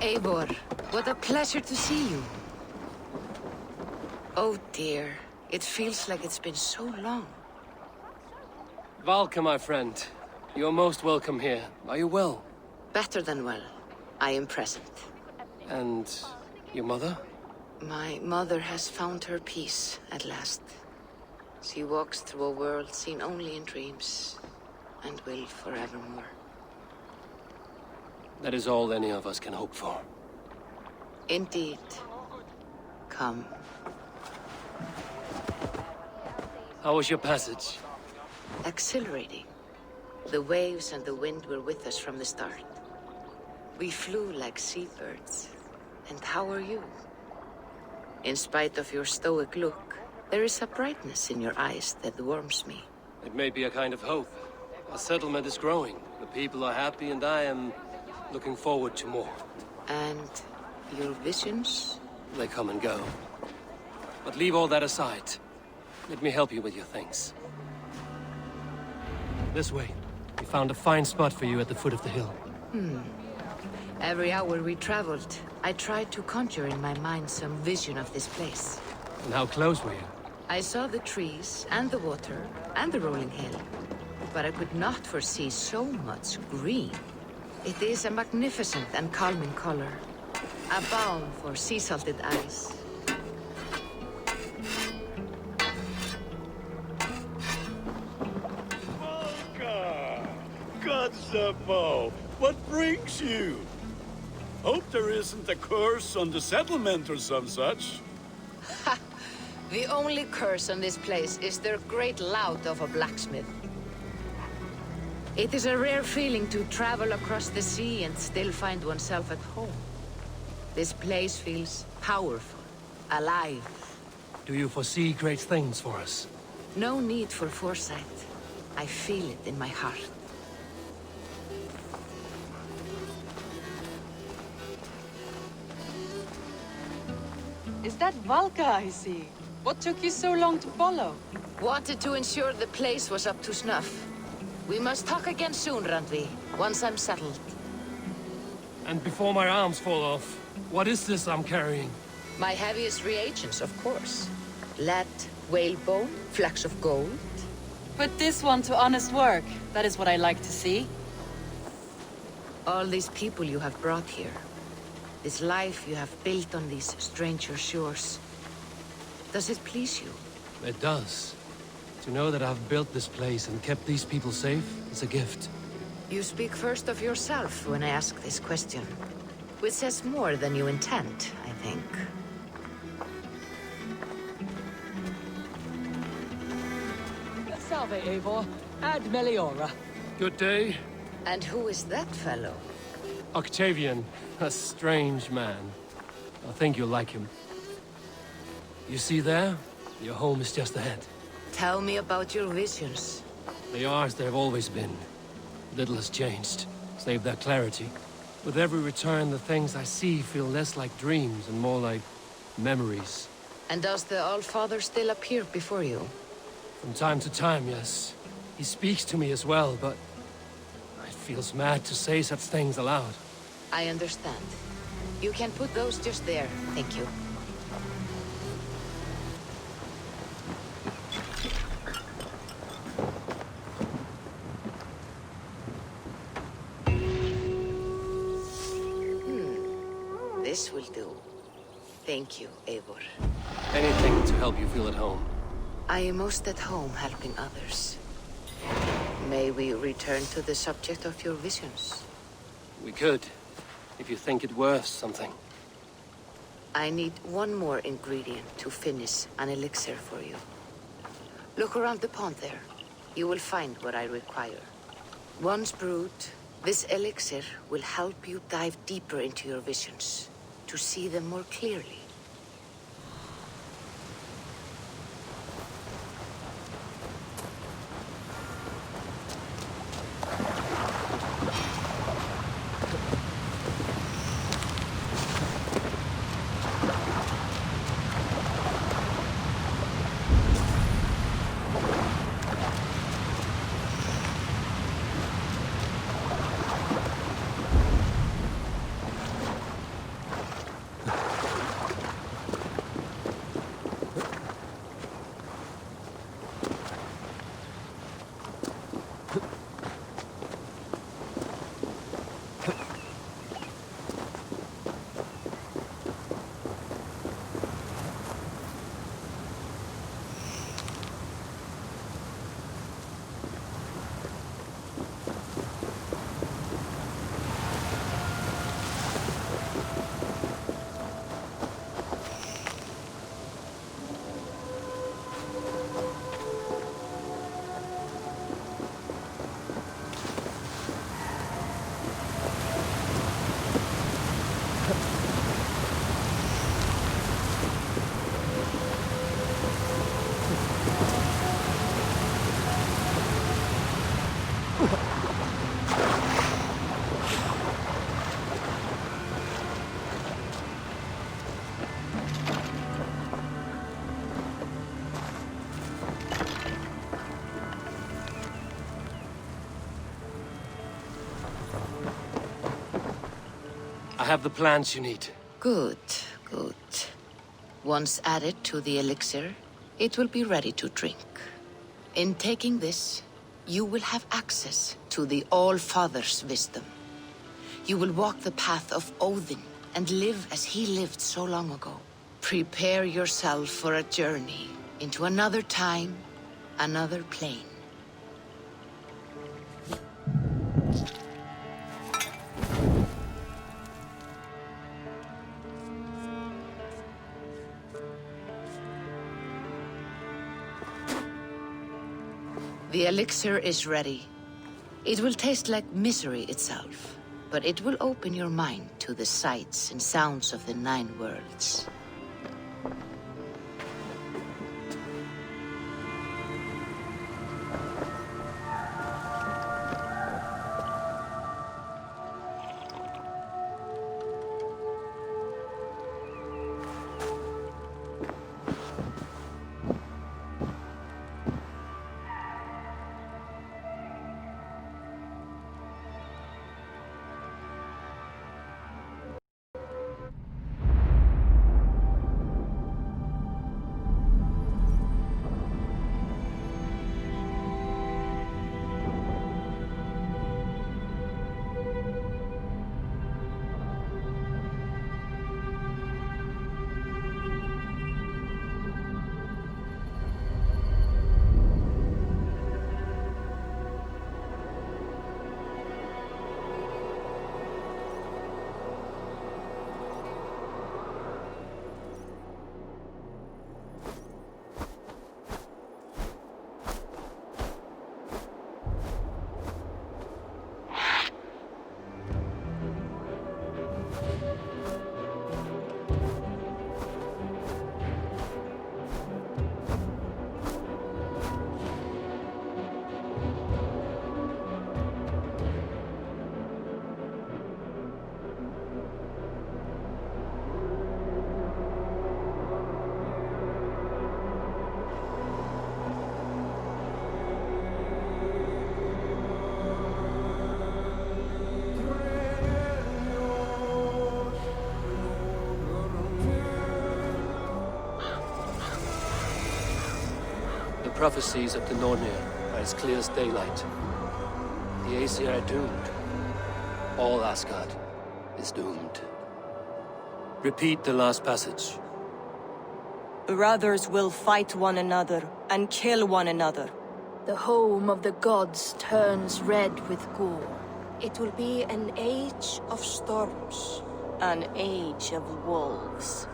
Eivor, what a pleasure to see you. Oh dear, it feels like it's been so long. Valka, my friend. You're most welcome here. Are you well? Better than well. I am present. And your mother? My mother has found her peace at last. She walks through a world seen only in dreams, and will forevermore. That is all any of us can hope for. Indeed. Come. How was your passage? Exhilarating. The waves and the wind were with us from the start. We flew like seabirds. And how are you? In spite of your stoic look, there is a brightness in your eyes that warms me. It may be a kind of hope. Our settlement is growing. The people are happy and I am looking forward to more. And your visions? They come and go. But leave all that aside. Let me help you with your things. This way. We found a fine spot for you at the foot of the hill. Every hour we traveled, I tried to conjure in my mind some vision of this place. And how close were you? I saw the trees, and the water, and the rolling hill. But I could not foresee so much green. It is a magnificent and calming color. A balm for sea-salted eyes. Godsapo, what brings you? Hope there isn't a curse on the settlement or some such. Ha! The only curse on this place is their great lout of a blacksmith. It is a rare feeling to travel across the sea and still find oneself at home. This place feels powerful, alive. Do you foresee great things for us? No need for foresight. I feel it in my heart. Is that Valka I see? What took you so long to follow? Wanted to ensure the place was up to snuff. We must talk again soon, Randvi, once I'm settled. And before my arms fall off, what is this I'm carrying? My heaviest reagents, of course. Lead, whalebone, flecks of gold. Put this one to honest work. That is what I like to see. All these people you have brought here. This life you have built on these stranger shores. Does it please you? It does. To know that I've built this place and kept these people safe is a gift. You speak first of yourself when I ask this question. Which says more than you intend, I think. Salve, Eivor. Ad Meliora. Good day. And who is that fellow? Octavian, a strange man. I think you'll like him. You see there? Your home is just ahead. Tell me about your visions. They are as they've always been. Little has changed, save their clarity. With every return, the things I see feel less like dreams and more like memories. And does the All-Father still appear before you? From time to time, yes. He speaks to me as well, but it feels mad to say such things aloud. I understand. You can put those just there, thank you. This will do. Thank you, Eivor. Anything to help you feel at home. I am most at home helping others. May we return to the subject of your visions? We could, if you think it worth something. I need one more ingredient to finish an elixir for you. Look around the pond there. You will find what I require. Once brewed, this elixir will help you dive deeper into your visions, to see them more clearly. have the plants you need. Good, good. Once added to the elixir, it will be ready to drink. In taking this, you will have access to the All-Father's wisdom. You will walk the path of Odin and live as he lived so long ago. Prepare yourself for a journey into another time, another plane. The elixir is ready. It will taste like misery itself, but it will open your mind to the sights and sounds of the 9 worlds. The prophecies of the Nornir are as clear as daylight. The Aesir are doomed. All Asgard is doomed. Repeat the last passage. Brothers will fight one another and kill one another. The home of the gods turns red with gore. It will be an age of storms. An age of wolves.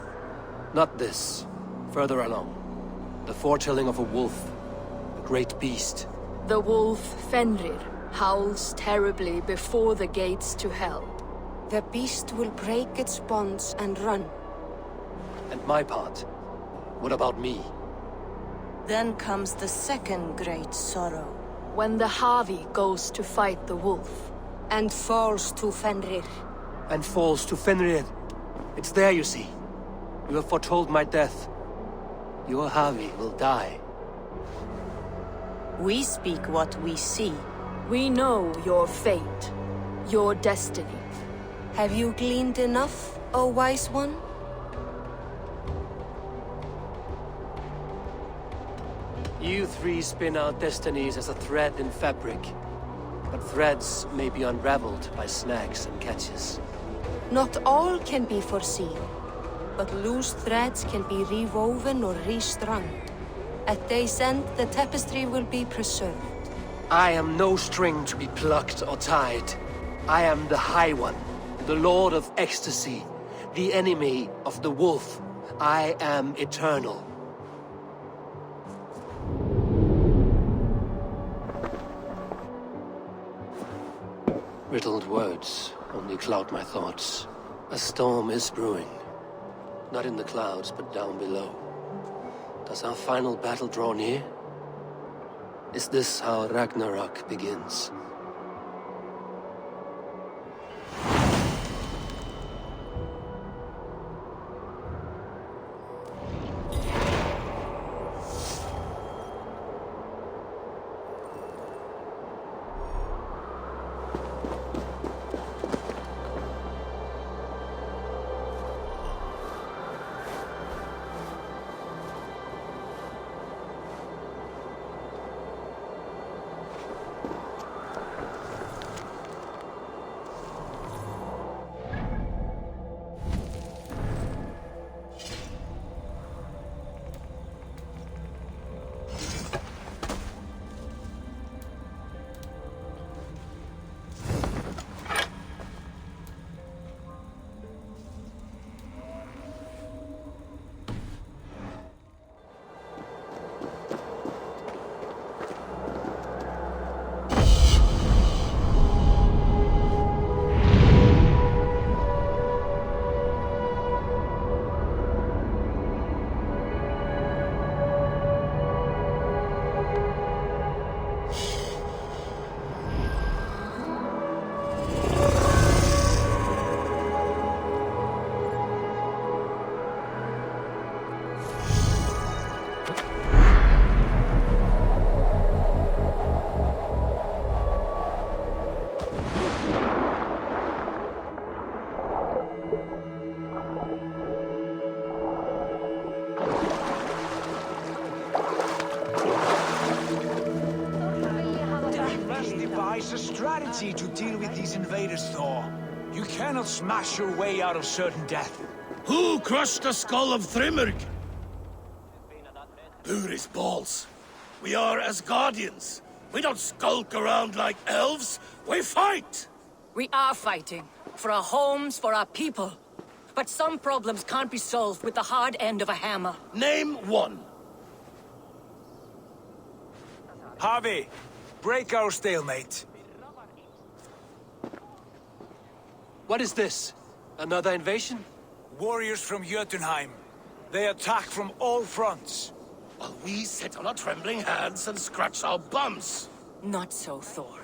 Not this. Further along. The foretelling of a wolf. A great beast. The wolf Fenrir howls terribly before the gates to hell. The beast will break its bonds and run. And my part? What about me? Then comes the second great sorrow. When the Havi goes to fight the wolf, and falls to Fenrir. And falls to Fenrir. It's there, you see. You have foretold my death. Your Havi will die. We speak what we see. We know your fate, your destiny. Have you gleaned enough, O wise one? You three spin out destinies as a thread in fabric. But threads may be unraveled by snags and catches. Not all can be foreseen, but loose threads can be rewoven or restrung. At day's end, the tapestry will be preserved. I am no string to be plucked or tied. I am the High One, the Lord of Ecstasy, the enemy of the wolf. I am eternal. Riddled words only cloud my thoughts. A storm is brewing. Not in the clouds, but down below. Does our final battle draw near? Is this how Ragnarok begins? a strategy to deal with these invaders, Thor. You cannot smash your way out of certain death. Who crushed the skull of Thrimmerg? Buri's balls. We are as guardians. We don't skulk around like elves. We fight! We are fighting. For our homes, for our people. But some problems can't be solved with the hard end of a hammer. Name one. Harvey, break our stalemate. What is this? Another invasion? Warriors from Jotunheim. They attack from all fronts. While we sit on our trembling hands and scratch our bums. Not so, Thor.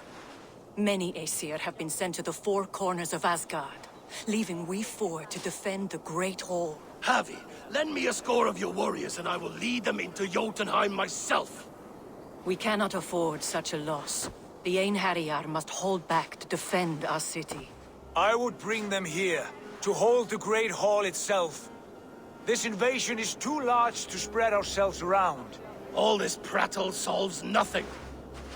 Many Aesir have been sent to the four corners of Asgard, leaving we four to defend the Great Hall. Harvey, lend me a score of your warriors and I will lead them into Jotunheim myself. We cannot afford such a loss. The Einherjar must hold back to defend our city. I would bring them here, to hold the Great Hall itself. This invasion is too large to spread ourselves around. All this prattle solves nothing.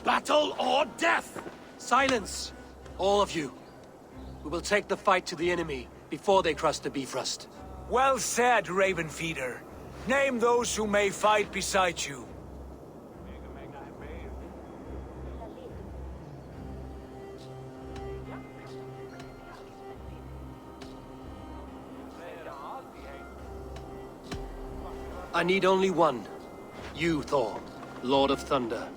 Battle or death! Silence! All of you. We will take the fight to the enemy before they cross the Bifrost. Well said, Ravenfeeder. Name those who may fight beside you. I need only one. You, Thor, Lord of Thunder.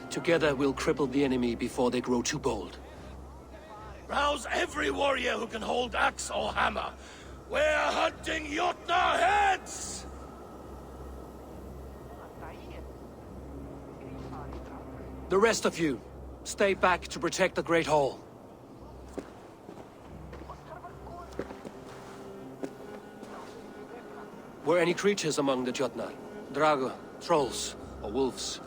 Together we'll cripple the enemy before they grow too bold. Rouse every warrior who can hold axe or hammer. We're hunting Jotnar heads! The rest of you, stay back to protect the Great Hall. Were any creatures among the Jotnar? Drago, trolls, or wolves?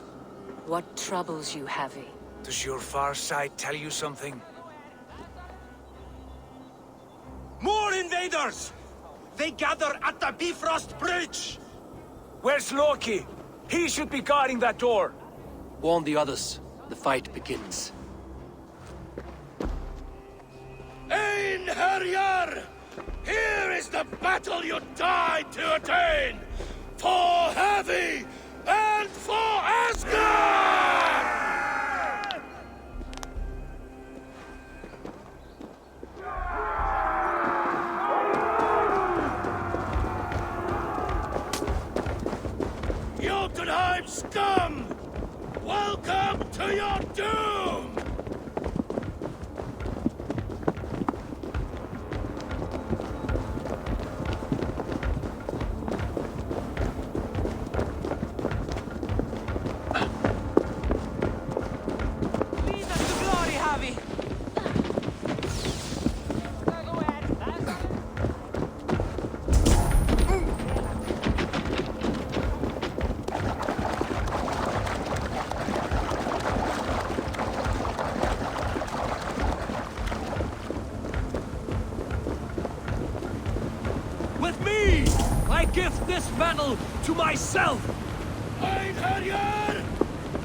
What troubles you, Havi? Does your far sight tell you something? More invaders! They gather at the Bifrost Bridge! Where's Loki? He should be guarding that door. Warn the others. The fight begins. Einherjar! Here is the battle you died to attain! For Havi and for Asgard! Jotunheim scum! Welcome to your doom! This battle to myself! Einherjar!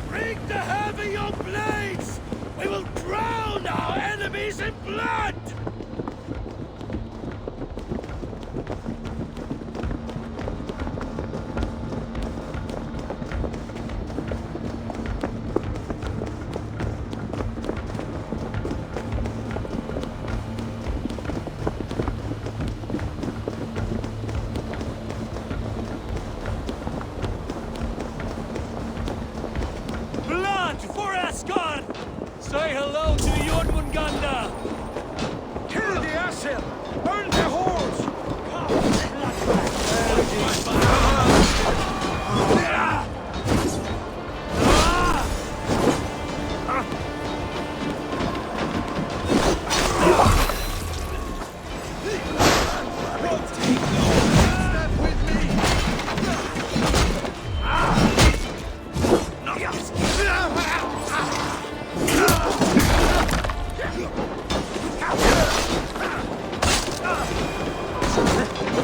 Bring the heavy your blades! We will drown our enemies in blood! Say hello to Jormungandr! Kill the Asir! Burn their horns!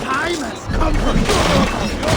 Time has come for you!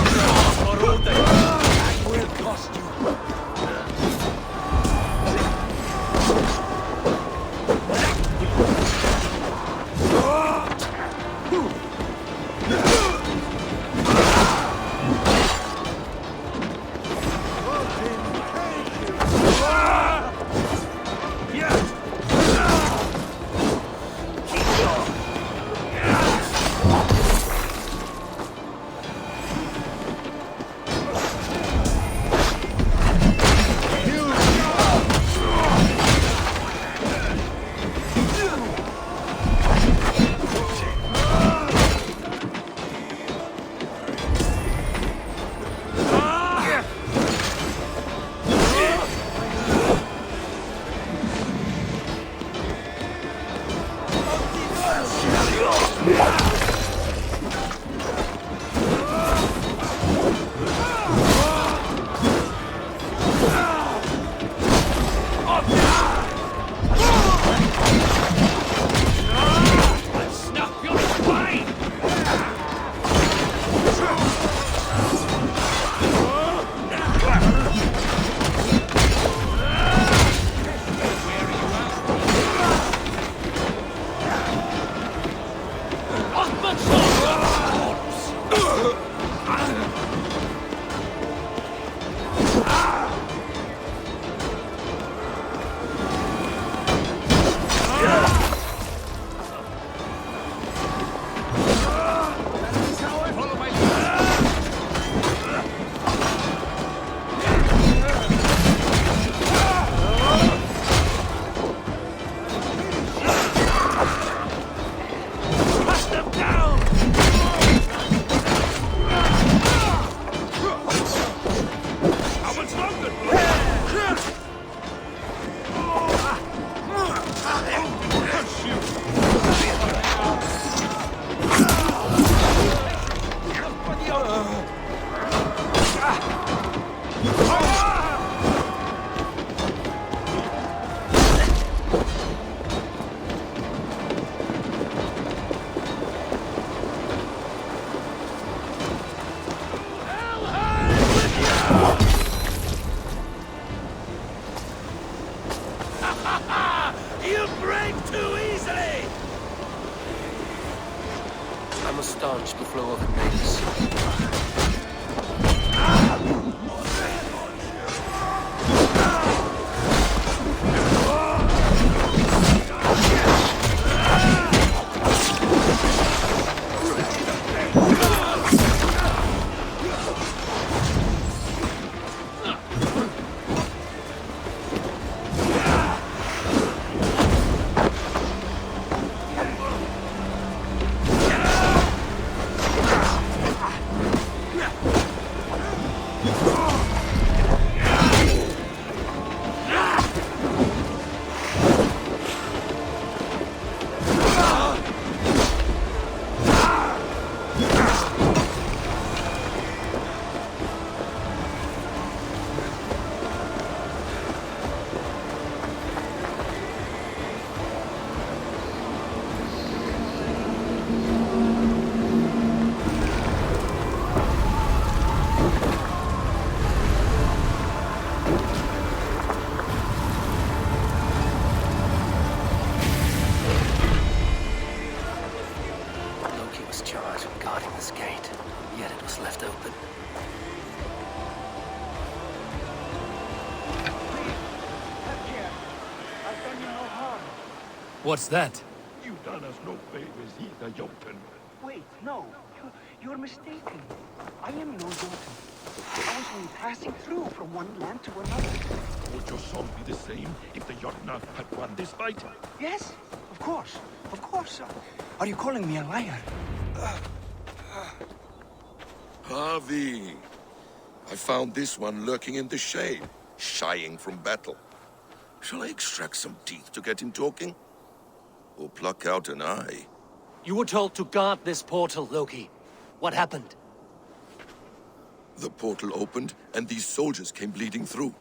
staunch the flow of invaders. What's that? You done us no favors either, Jotun. Wait, no. You're mistaken. I am no Jotun. I was only passing through from one land to another. Would your song be the same if the Jotnar had won this fight? Yes, of course. Of course. Are you calling me a liar? Harvey. I found this one lurking in the shade, shying from battle. Shall I extract some teeth to get him talking? Or pluck out an eye? You were told to guard this portal, Loki. What happened? The portal opened, and these soldiers came bleeding through.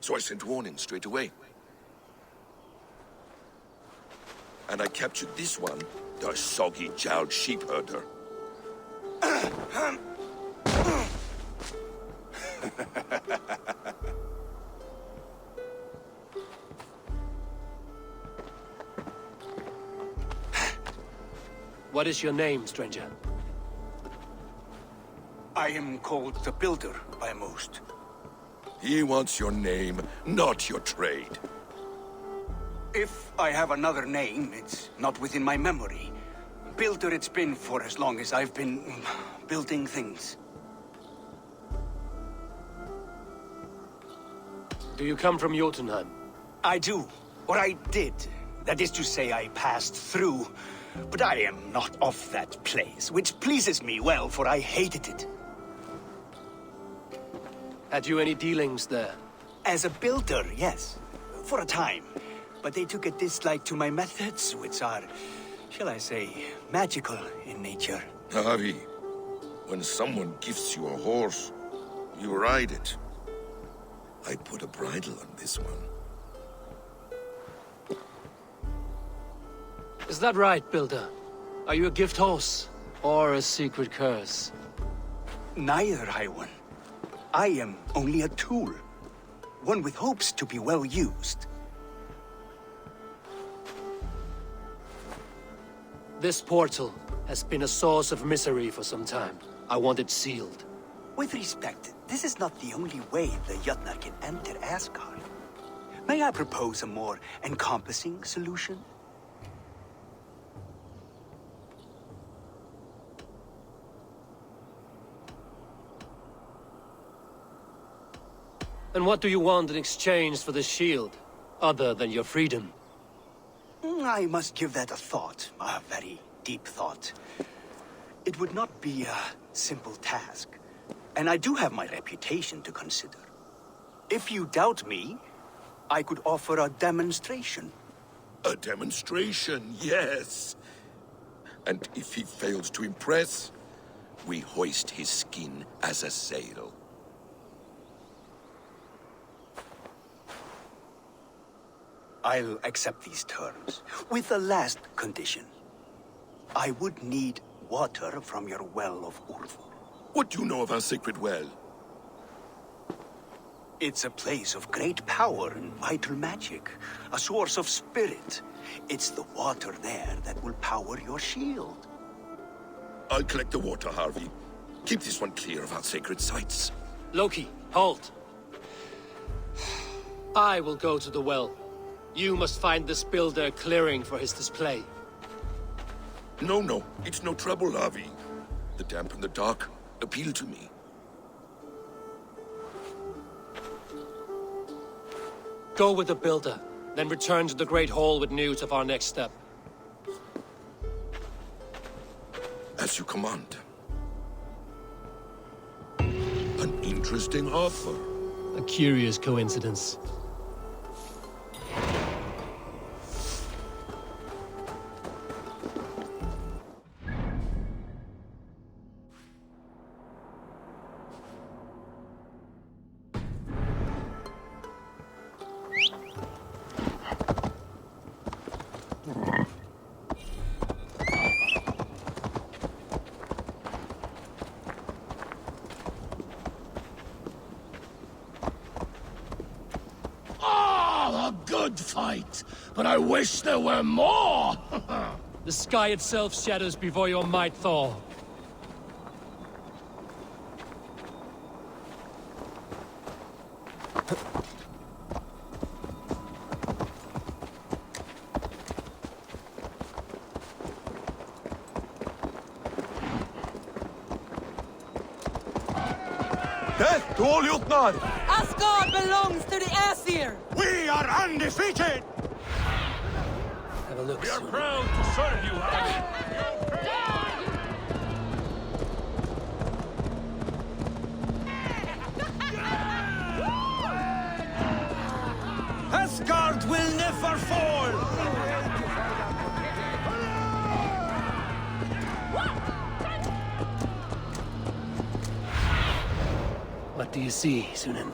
So I sent warning straight away. And I captured this one, the soggy-jowled sheep herder. What is your name, stranger? I am called the Builder by most. He wants your name, not your trade. If I have another name, it's not within my memory. Builder it's been for as long as I've been building things. Do you come from Jotunheim? I do. Or I did. That is to say, I passed through. But I am not of that place, which pleases me well, for I hated it. Had you any dealings there? As a builder, yes. For a time. But they took a dislike to my methods, which are, shall I say, magical in nature. Harvey, when someone gifts you a horse, you ride it. I put a bridle on this one. Is that right, Builder? Are you a gift horse? Or a secret curse? Neither, High One. I am only a tool. One with hopes to be well used. This portal has been a source of misery for some time. I want it sealed. With respect, this is not the only way the Jotnar can enter Asgard. May I propose a more encompassing solution? And what do you want in exchange for the shield, other than your freedom? I must give that a thought, a very deep thought. It would not be a simple task, and I do have my reputation to consider. If you doubt me, I could offer a demonstration. A demonstration, yes. And if he fails to impress, we hoist his skin as a sail. I'll accept these terms, with the last condition. I would need water from your well of Urthur. What do you know of our sacred well? It's a place of great power and vital magic, a source of spirit. It's the water there that will power your shield. I'll collect the water, Harvey. Keep this one clear of our sacred sites. Loki, halt. I will go to the well. You must find this builder clearing for his display. No, it's no trouble, Harvey. The damp and the dark appeal to me. Go with the builder, then return to the Great Hall with news of our next step. As you command. An interesting offer. A curious coincidence. A good fight, but I wish there were more! The sky itself shatters before your might, Thor. Death to all Jotnar! Asgard belongs to the Aesir! We are undefeated! Have a look. We are proud to serve you, Harvey. Asgard will never fall! What do you see, Sunan?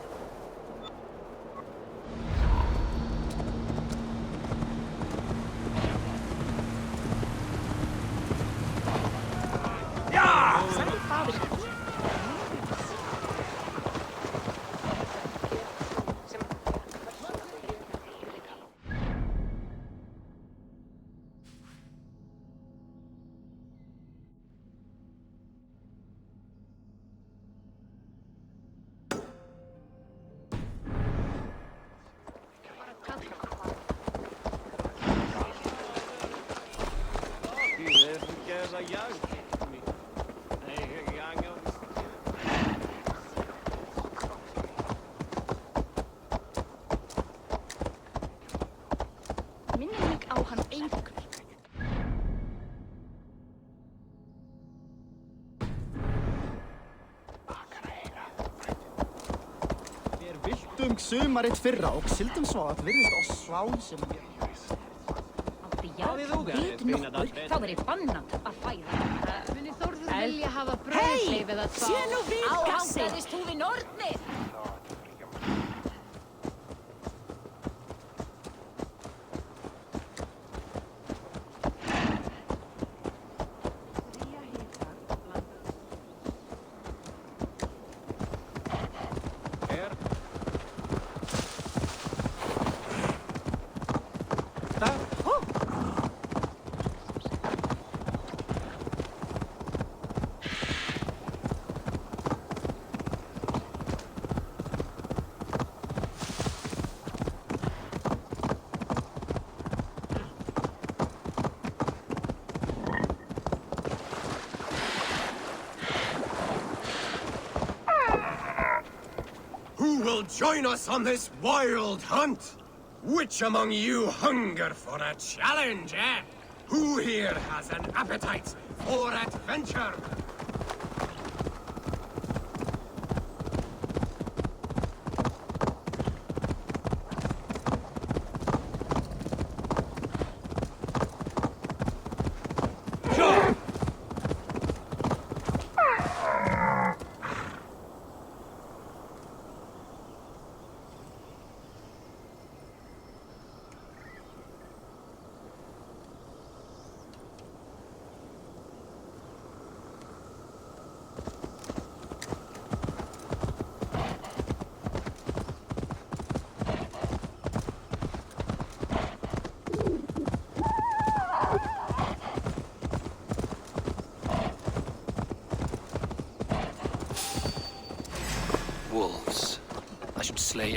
Sumarið fyrra og sildum svo að virðist á svál sem ég... Veit nokkur, þá verið bannat að fæða. Muni Þórður vilja hafa bröðleif eða þá... Sé nú við, Gassi! Áhangaðist þú við nornir? Who will join us on this wild hunt? Which among you hunger for a challenge, eh? Who here has an appetite for adventure?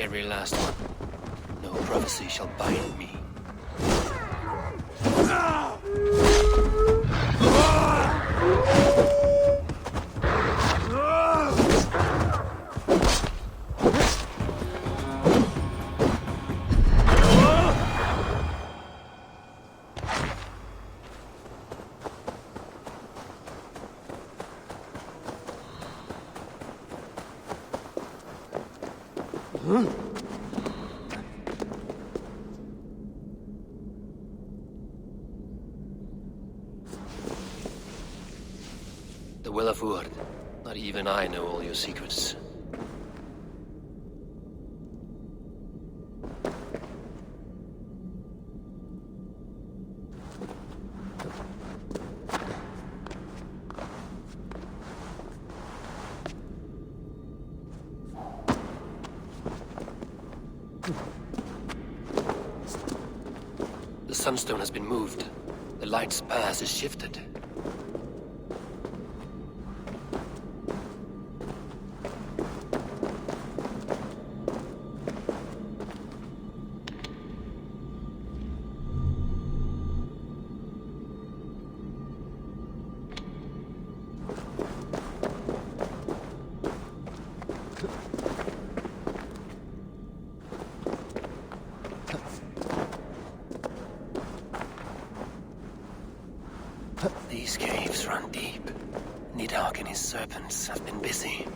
every last one. No prophecy shall bind me. The Will of Word. Not even I know all your secrets. The sunstone has been moved. The light's path is shifted. These caves run deep. Nidhogg and his serpents have been busy.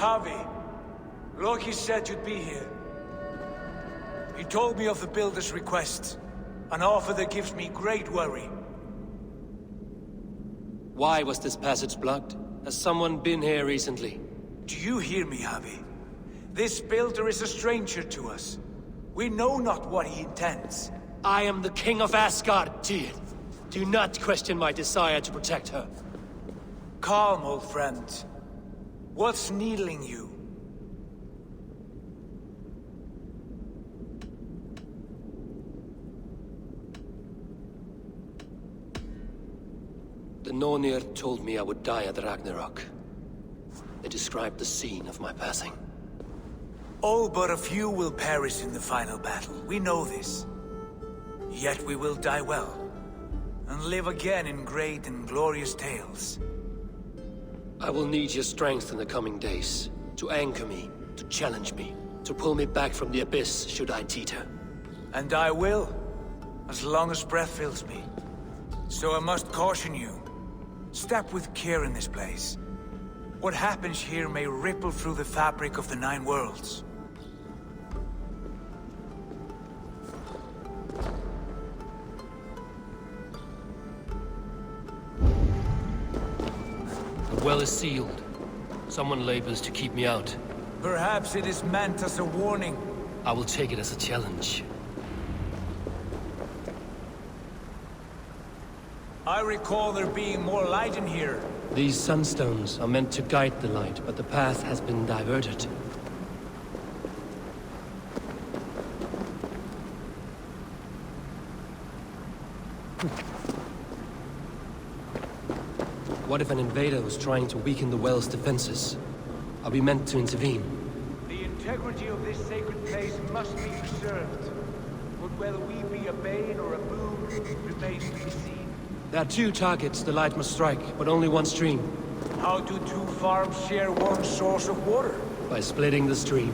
Harvey, Loki said you'd be here. He told me of the Builder's request, an offer that gives me great worry. Why was this passage blocked? Has someone been here recently? Do you hear me, Harvey? This Builder is a stranger to us. We know not what he intends. I am the King of Asgard, Tyr. Do not question my desire to protect her. Calm, old friend. What's needling you? The Nornir told me I would die at Ragnarok. They described the scene of my passing. All but a few will perish in the final battle. We know this. Yet we will die well, and live again in great and glorious tales. I will need your strength in the coming days, to anchor me, to challenge me, to pull me back from the abyss should I teeter. And I will, as long as breath fills me. So I must caution you. Step with care in this place. What happens here may ripple through the fabric of the Nine Worlds. The well is sealed. Someone labors to keep me out. Perhaps it is meant as a warning. I will take it as a challenge. I recall there being more light in here. These sunstones are meant to guide the light, but the path has been diverted. What if an invader was trying to weaken the well's defenses? Are we meant to intervene? The integrity of this sacred place must be preserved. But whether we be a bane or a boon remains to be seen. There are 2 targets the light must strike, but only one stream. How do 2 farms share one source of water? By splitting the stream.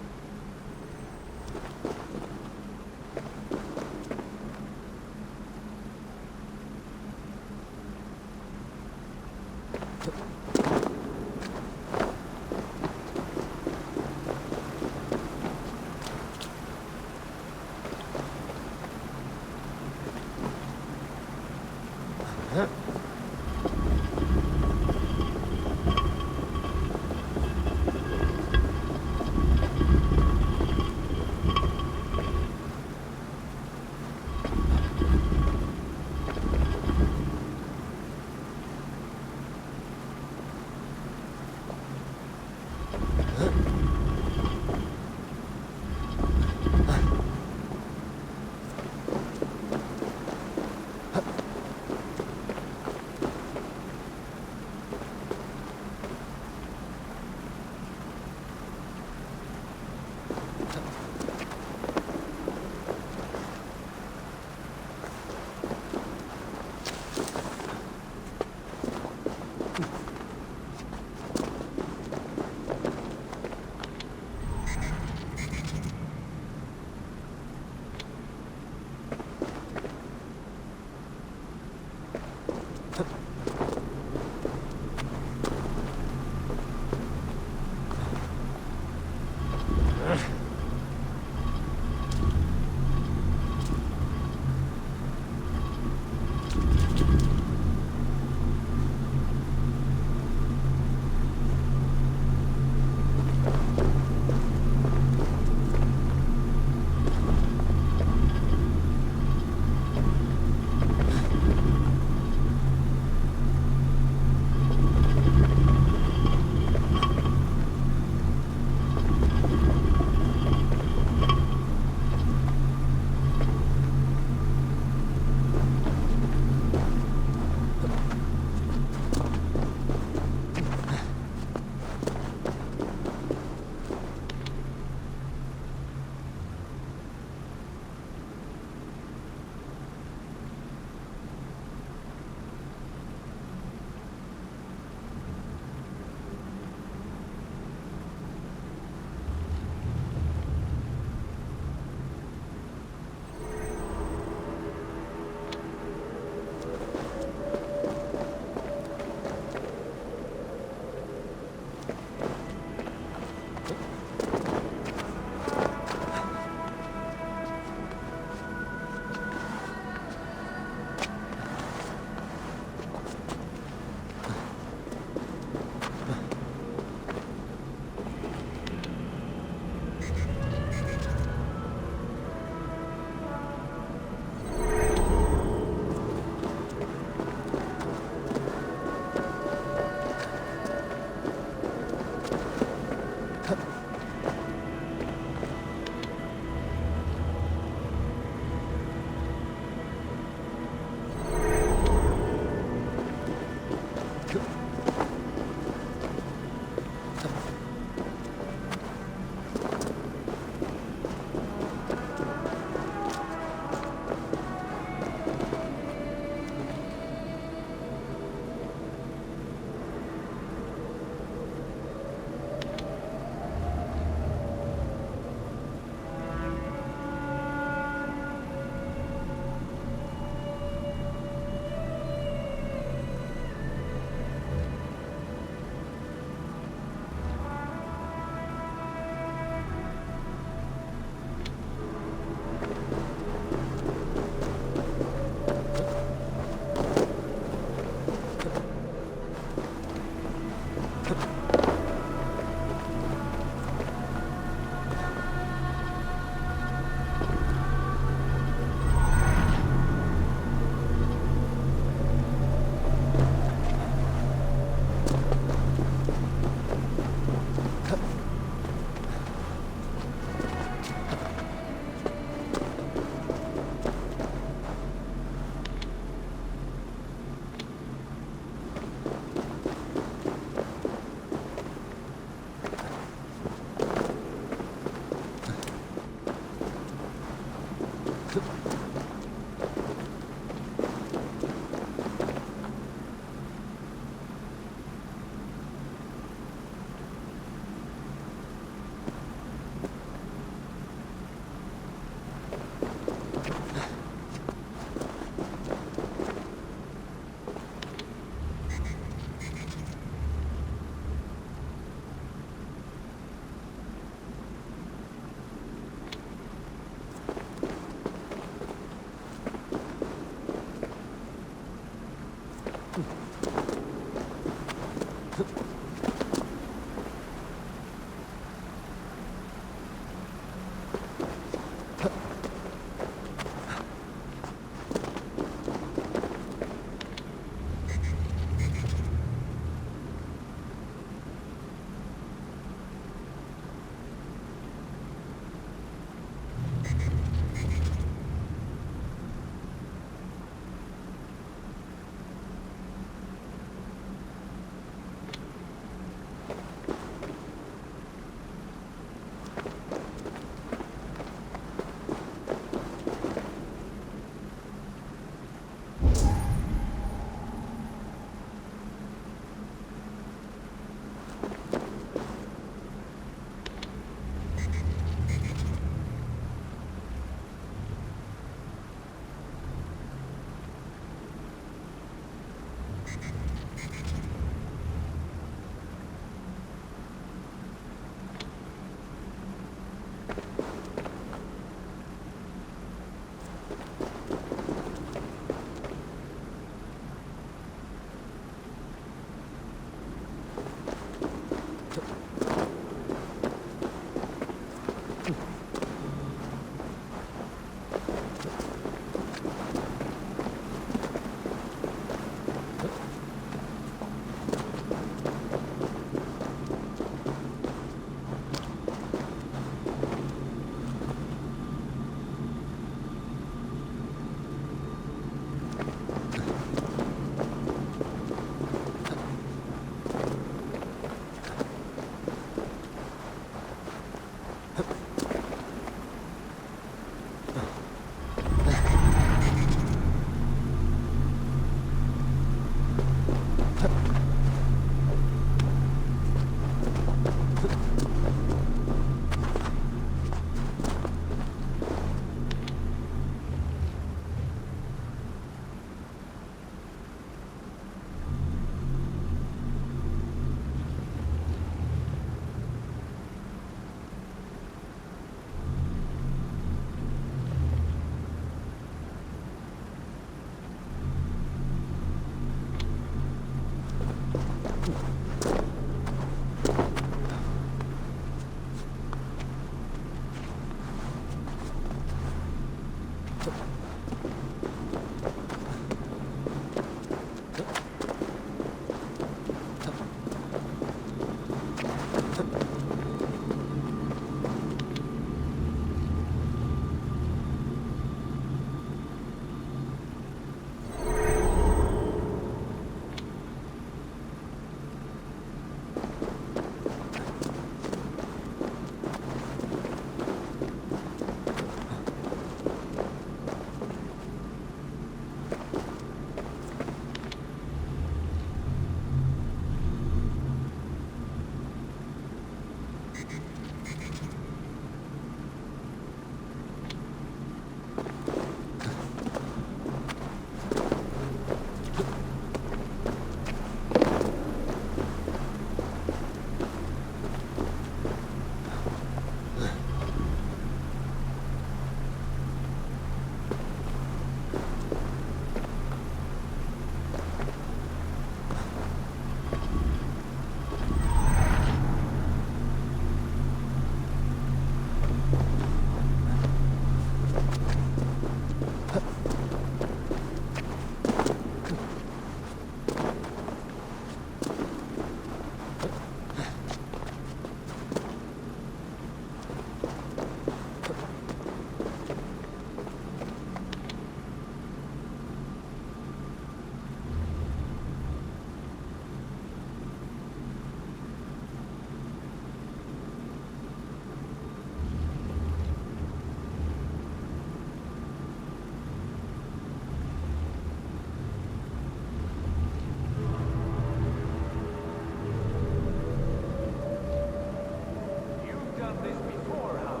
done this before, have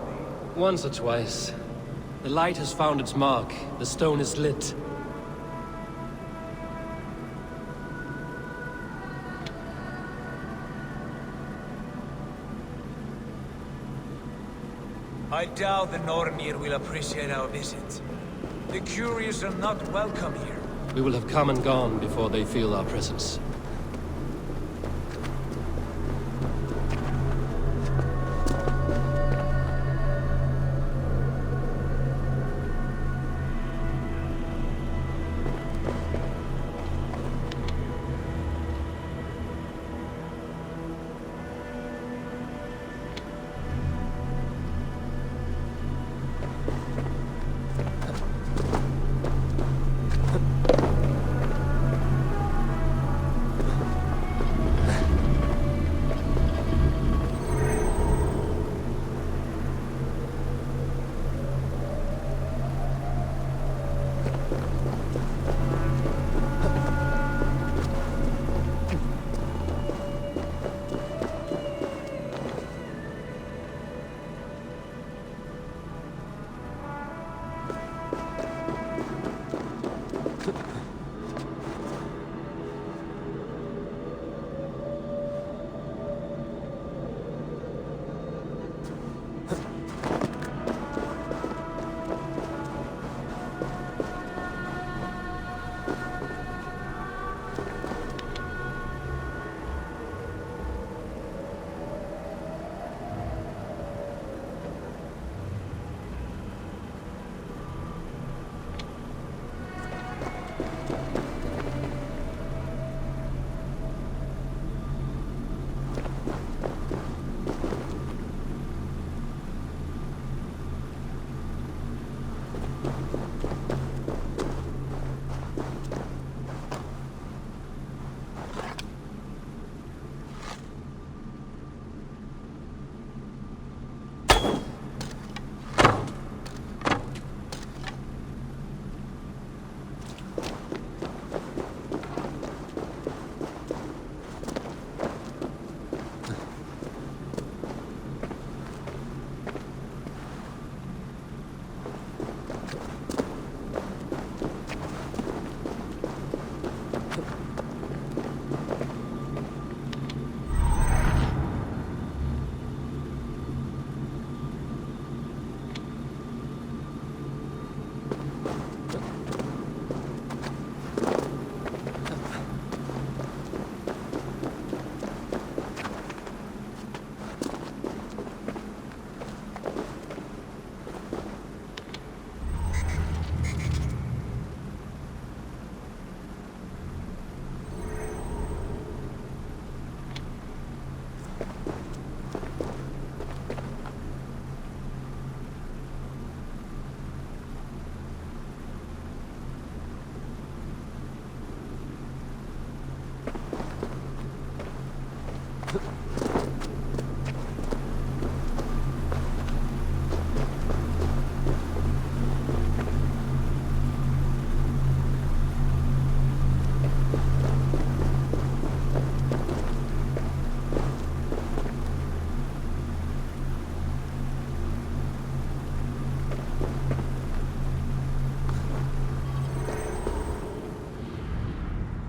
you? Once or twice. The light has found its mark. The stone is lit. I doubt the Nornir will appreciate our visit. The curious are not welcome here. We will have come and gone before they feel our presence.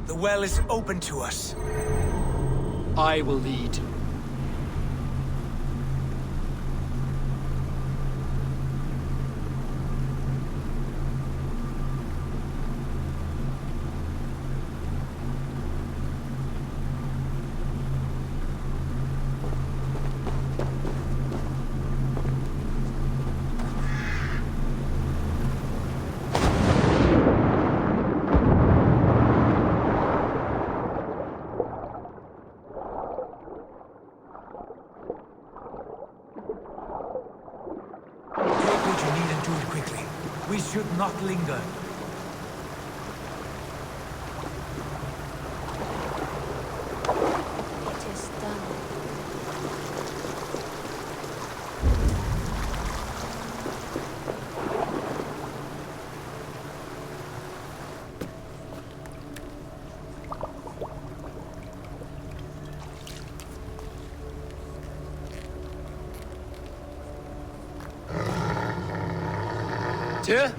The well is open to us. I will lead. We should not linger. It is done. Tyr?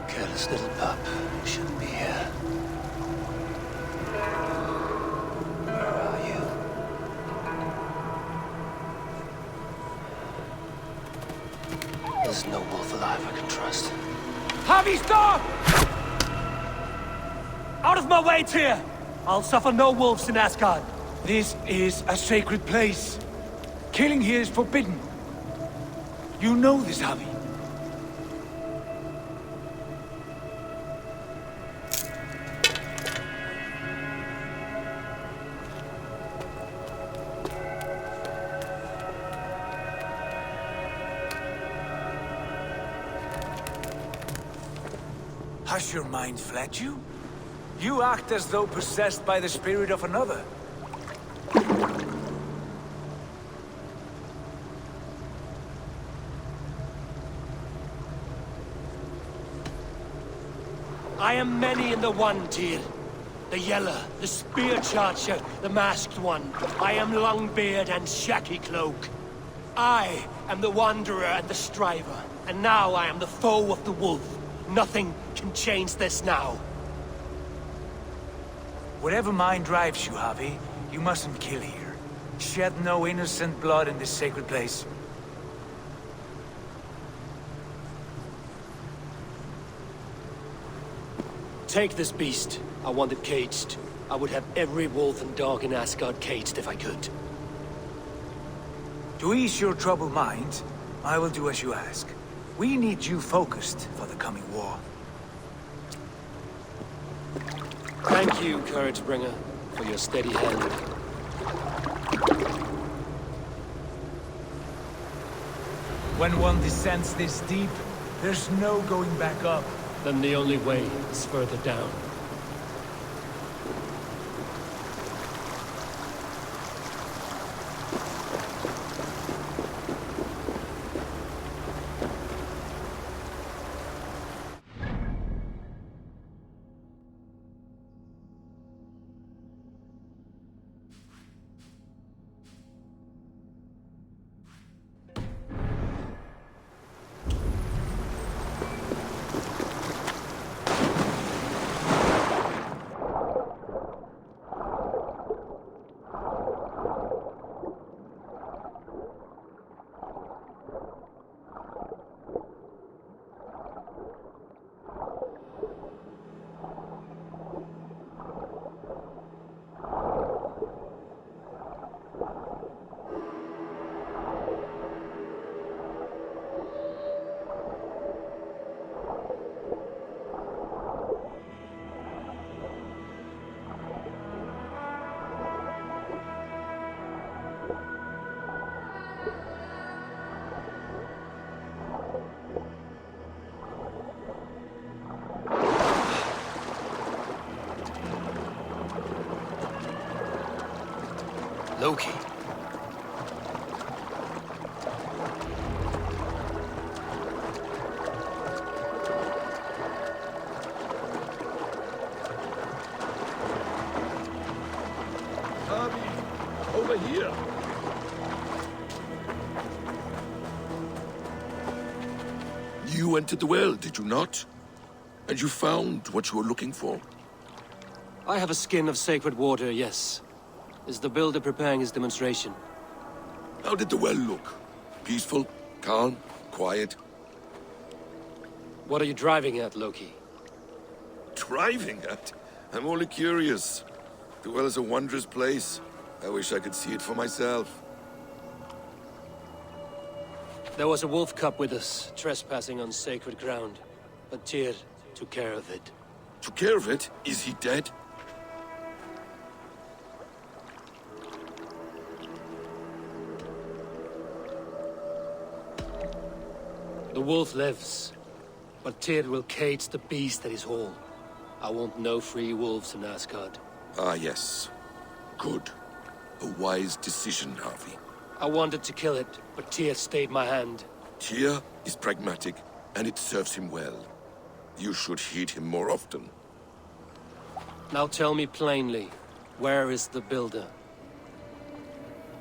Careless little pup. You shouldn't be here. Where are you? There's no wolf alive I can trust. Javi, stop! Out of my way, Tyr! I'll suffer no wolves in Asgard. This is a sacred place. Killing here is forbidden. You know this, Javi. Has your mind fled you? You act as though possessed by the spirit of another. I am many in the one, Tyr. The Yeller, the Spear Charger, the Masked One. I am Longbeard and Shaky Cloak. I am the Wanderer and the Striver, and now I am the foe of the Wolf. Nothing can change this now. Whatever mind drives you, Javi, you mustn't kill here. Shed no innocent blood in this sacred place. Take this beast. I want it caged. I would have every wolf and dog in Asgard caged if I could. To ease your troubled mind, I will do as you ask. We need you focused for the coming war. Thank you, Couragebringer, for your steady hand. When one descends this deep, there's no going back up. Then the only way is further down. Loki. Javi, over here. You entered the well, did you not? And you found what you were looking for? I have a skin of sacred water, yes. Is the builder preparing his demonstration? How did the well look? Peaceful? Calm? Quiet? What are you driving at, Loki? Driving at? I'm only curious. The well is a wondrous place. I wish I could see it for myself. There was a wolf cub with us, trespassing on sacred ground. But Tyr took care of it. Took care of it? Is he dead? The wolf lives, but Tyr will cage the beast at his hall. I want no free wolves in Asgard. Ah, yes. Good. A wise decision, Harvey. I wanted to kill it, but Tyr stayed my hand. Tyr is pragmatic, and it serves him well. You should heed him more often. Now tell me plainly, where is the builder?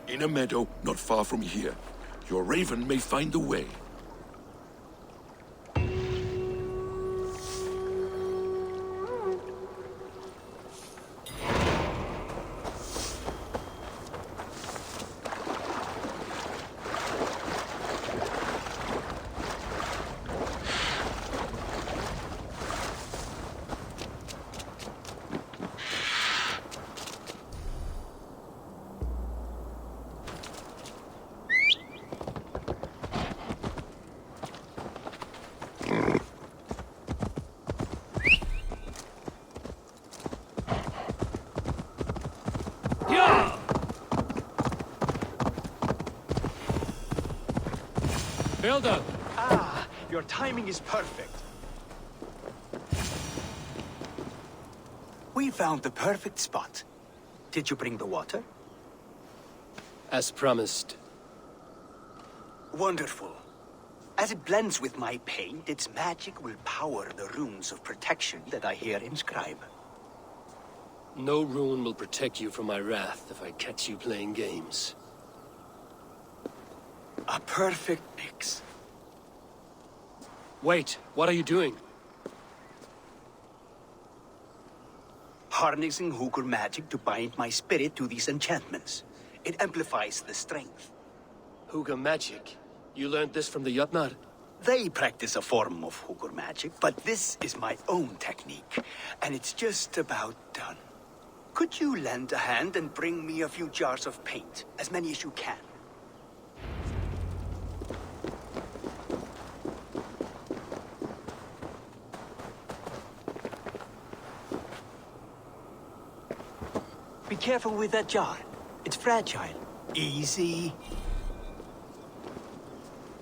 In a meadow not far from here. Your raven may find the way. Builder! Ah, your timing is perfect. We found the perfect spot. Did you bring the water? As promised. Wonderful. As it blends with my paint, its magic will power the runes of protection that I hear inscribe. No rune will protect you from my wrath if I catch you playing games. A perfect mix. Wait, what are you doing? Harnessing Hooker magic to bind my spirit to these enchantments. It amplifies the strength. Hooker magic? You learned this from the Jötnar? They practice a form of Hooker magic, but this is my own technique, and it's just about done. Could you lend a hand and bring me a few jars of paint? As many as you can. Be careful with that jar. It's fragile. Easy.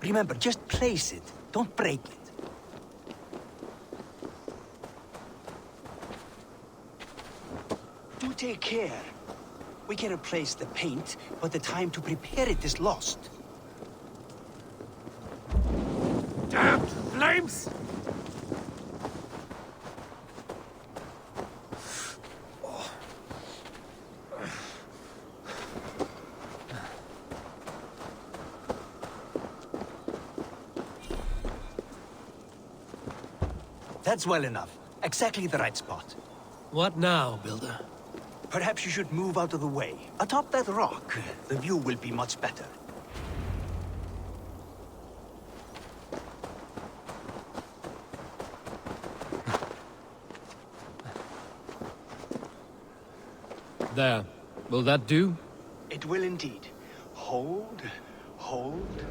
Remember, just place it. Don't break it. Do take care. We can replace the paint, but the time to prepare it is lost. Damned flames! That's well enough. Exactly the right spot. What now, Builder? Perhaps you should move out of the way. Atop that rock, the view will be much better. There. Will that do? It will indeed. Hold, hold,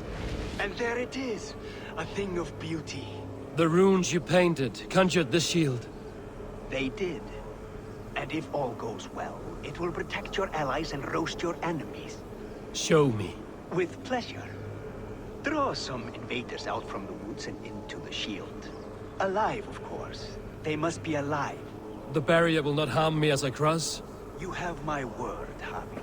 and there it is. A thing of beauty. The runes you painted conjured the shield. They did. And if all goes well, it will protect your allies and roast your enemies. Show me. With pleasure. Draw some invaders out from the woods and into the shield. Alive, of course. They must be alive. The barrier will not harm me as I cross? You have my word, Harvey.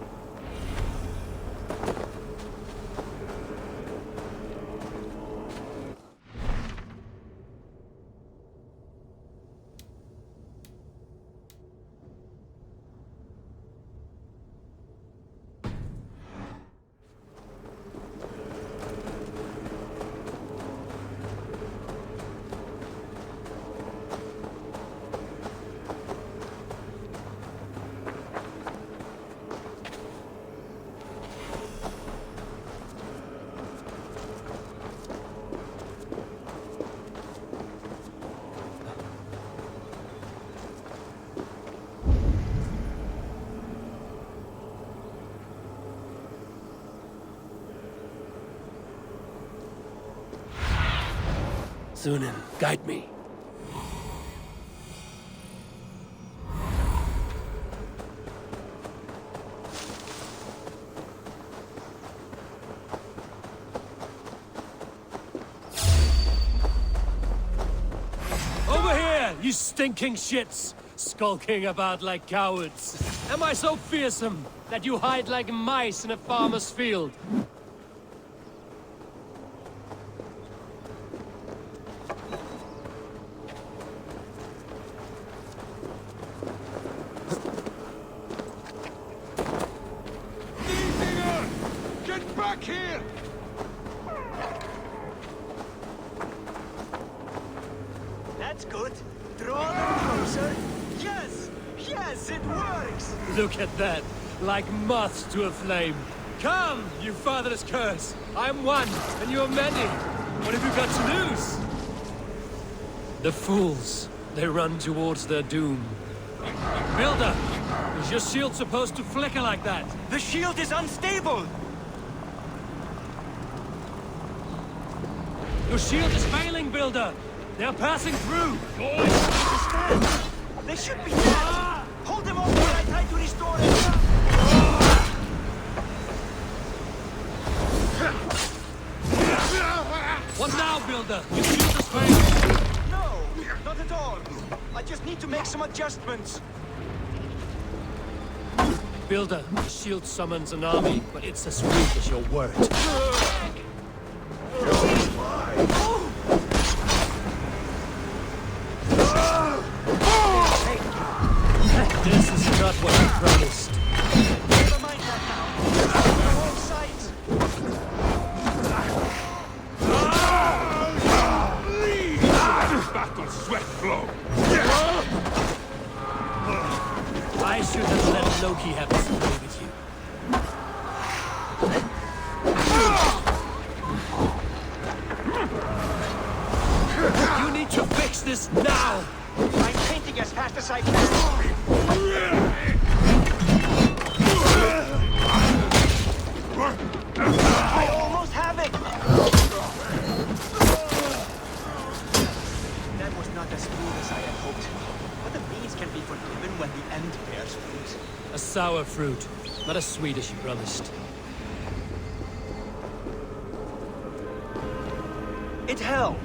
Sunan, guide me. Over here, You stinking shits! Skulking about like cowards. Am I so fearsome that you hide like mice in a farmer's field? Get back here! That's good. Draw them closer. Yes! Yes, it works! Look at that. Like moths to a flame. Come, you fatherless curse! I'm one, and you're many. What have you got to lose? The fools. They run towards their doom. Builder! Is your shield supposed to flicker like that? The shield is unstable! Your shield is failing, Builder! They're passing through! They should be dead! Hold them off while I try to restore it! What now, Builder? Your shield is failing! No! Not at all! I just need to make some adjustments. Builder, the shield summons an army, but it's as weak as your word. This is not what I promised. Never mind that now. On all sides. Battle sweat flow! I should have let Loki have his way with you. You need to fix this now! I'm painting as fast as I can. I almost have it! That was not as smooth as I had hoped. But the beans can be forgiven when the end bears fruit. A sour fruit, not as sweet as you promised. It held.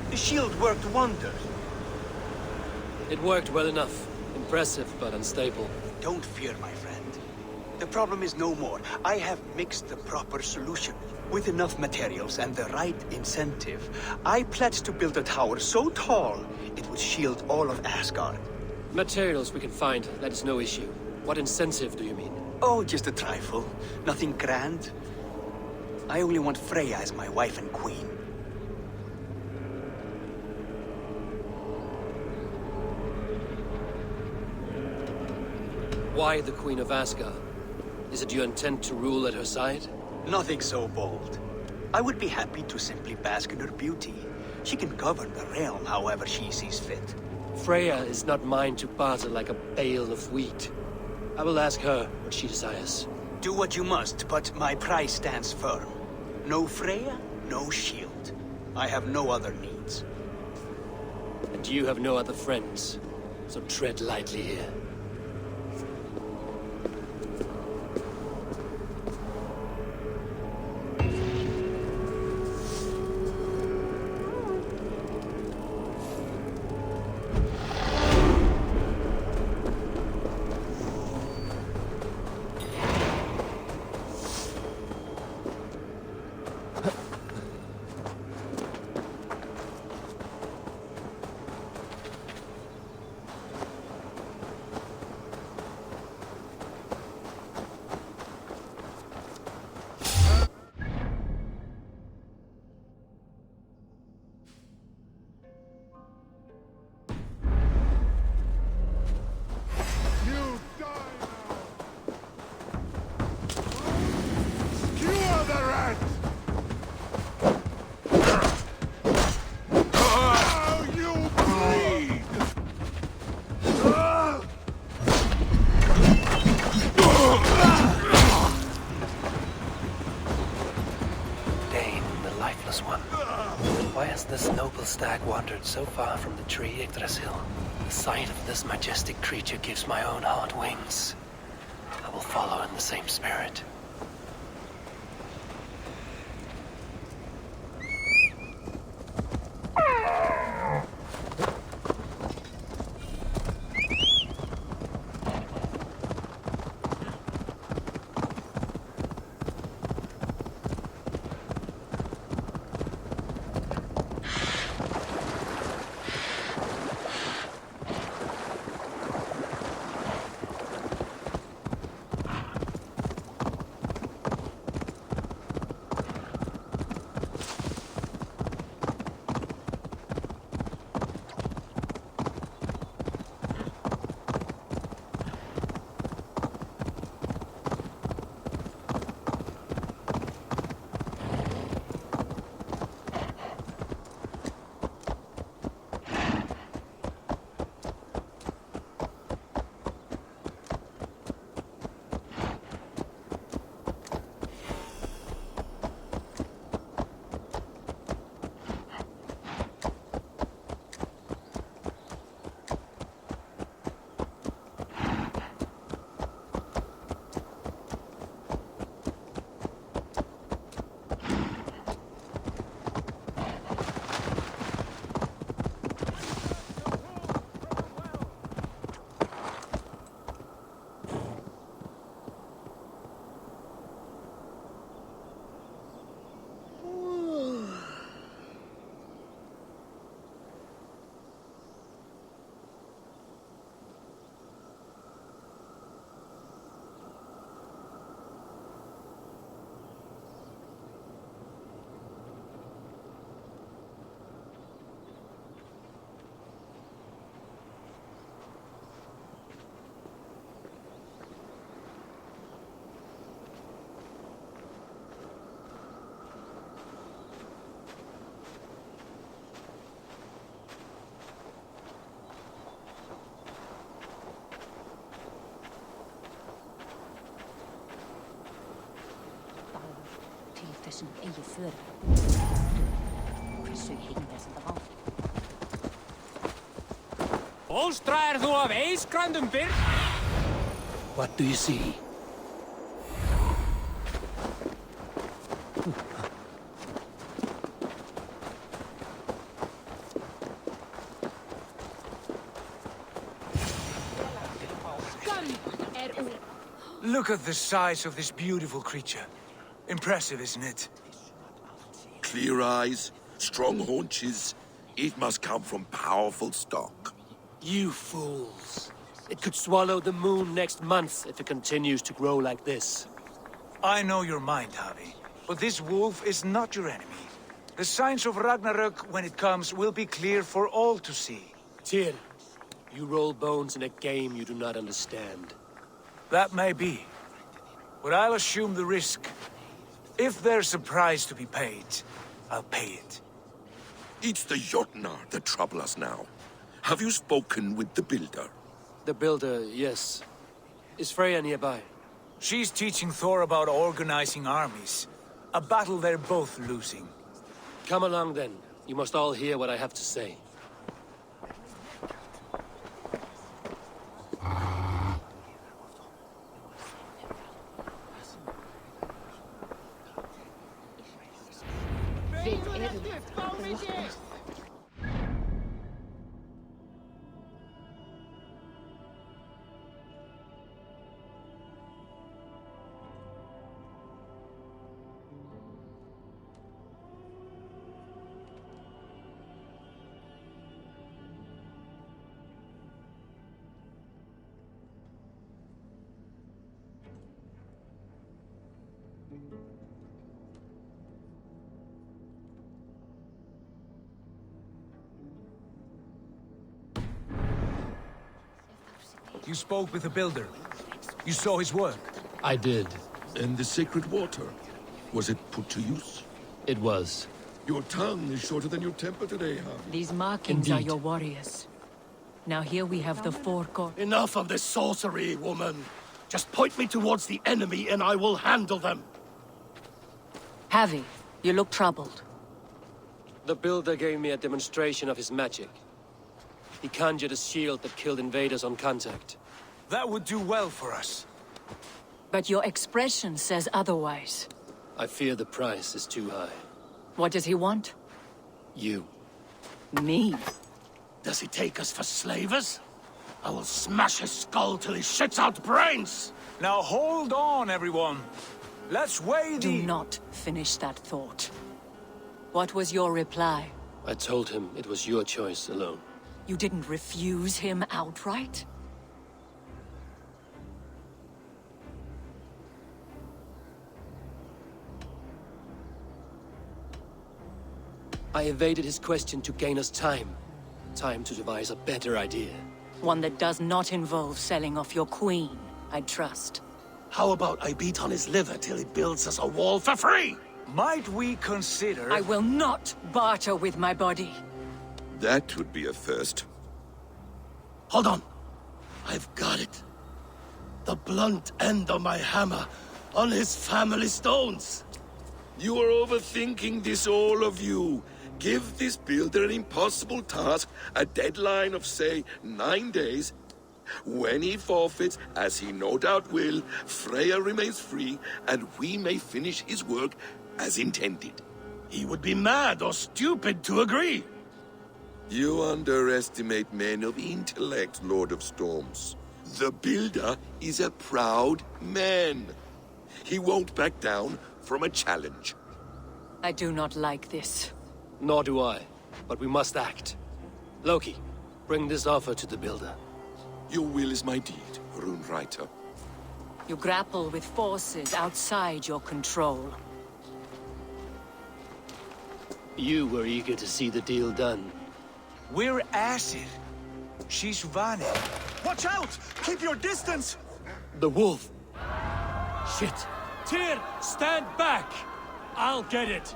The shield worked wonders. It worked well enough. Impressive, but unstable. Don't fear, my friend. The problem is no more. I have mixed the proper solution. With enough materials and the right incentive, I pledge to build a tower so tall, it would shield all of Asgard. Materials we can find, that is no issue. What incentive do you mean? Oh, just a trifle. Nothing grand. I only want Freya as my wife and queen. Why the Queen of Asgard? Is it your intent to rule at her side? Nothing so bold. I would be happy to simply bask in her beauty. She can govern the realm however she sees fit. Freya is not mine to barter like a bale of wheat. I will ask her what she desires. Do what you must, but my price stands firm. No Freya, no shield. I have no other needs. And you have no other friends, so tread lightly here. This noble stag wandered so far from the tree Yggdrasil. The sight of this majestic creature gives my own heart wings. I will follow in the same spirit. Þessu eigi för. Hversu heimlega þetta var. Bólstraðir þú af eisgrandum byrg? What do you see? Look at the size of this beautiful creature. Impressive, isn't it? Clear eyes, strong haunches. It must come from powerful stock. You fools. It could swallow the moon next month if it continues to grow like this. I know your mind, Javi, but this wolf is not your enemy. The signs of Ragnarök, when it comes, will be clear for all to see. Tyr, you roll bones in a game you do not understand. That may be, but I'll assume the risk. If there's a price to be paid, I'll pay it. It's the Jotnar that trouble us now. Have you spoken with the builder? The builder, yes. Is Freya nearby? She's teaching Thor about organizing armies. A battle they're both losing. Come along then. You must all hear what I have to say. You spoke with the builder. You saw his work. I did. And the sacred water? Was it put to use? It was. Your tongue is shorter than your temper today, Javi. These markings are your warriors. Now here we have the four corners. Enough of this sorcery, woman. Just point me towards the enemy and I will handle them. Javi, you look troubled. The builder gave me a demonstration of his magic. He conjured a shield that killed invaders on contact. That would do well for us. But your expression says otherwise. I fear the price is too high. What does he want? You. Me? Does he take us for slavers? I will smash his skull till he shits out brains! Now hold on, everyone. Let's weigh the... Do not finish that thought. What was your reply? I told him it was your choice alone. You didn't refuse him outright? I evaded his question to gain us time. Time to devise a better idea. One that does not involve selling off your queen, I trust. How about I beat on his liver till he builds us a wall for free? Might we consider... I will not barter with my body. That would be a first. Hold on. I've got it. The blunt end of my hammer on his family stones. You are overthinking this, all of you. Give this builder an impossible task, a deadline of, say, 9 days. When he forfeits, as he no doubt will, Freya remains free, and we may finish his work as intended. He would be mad or stupid to agree. You underestimate men of intellect, Lord of Storms. The builder is a proud man. He won't back down from a challenge. I do not like this. Nor do I, but we must act. Loki, bring this offer to the builder. Your will is my deed, Rune Writer. You grapple with forces outside your control. You were eager to see the deal done. We're acid. She's Vane. Watch out! Keep your distance! The wolf. Shit. Tyr, stand back! I'll get it.